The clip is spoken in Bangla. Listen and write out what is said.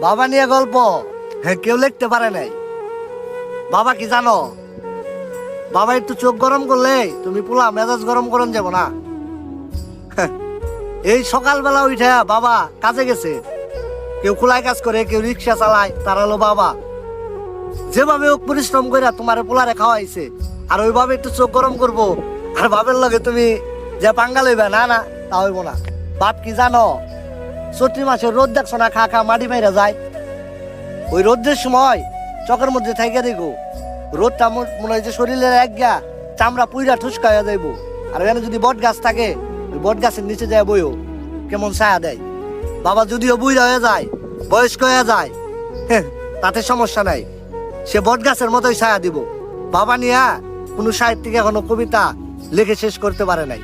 বাবা নিয়ে গল্প, হ্যাঁ কেউ লিখতে পারে নাই। বাবা কি জানো, বাবা একটু চোখ গরম করলে তুমি পুলা মেজাজ গরম করেন যাব না। এই সকালবেলা উঠে বাবা কাজে গেছে, কেউ খোলায় কাজ করে, কেউ রিক্সা চালায়, তারা হলো বাবা। যেভাবে হোক পরিশ্রম করে তোমার পোলারে খাওয়াইছে, আর ওইভাবে একটু চোখ গরম করবো আর বাপের লগে তুমি যে পাঙ্গা লইবে, না না তা হইব না। বাপ কি জানো, চৈত্র মাসের রোদ দেখছো না, খা খা মাটি মাইরা যায়। ওই রোদের সময় চকের মধ্যে থাইকা দেখো, রোদটা মনে হয় যে শরীরের একগা চামড়া পুইরা ঠুসকা হয়ে যাইবো। আর এখানে যদি বট গাছ থাকে, ওই বট গাছের নিচে যায় বইও কেমন ছায়া দেয়। বাবা যদিও বুইরা হয়ে যায়, বয়স্ক হয়ে যায়, তাতে সমস্যা নাই, সে বট গাছের মতোই ছায়া দিব। বাবা নিয়া কোনো সাহিত্যিক এখনো কবিতা লিখে শেষ করতে পারে নাই।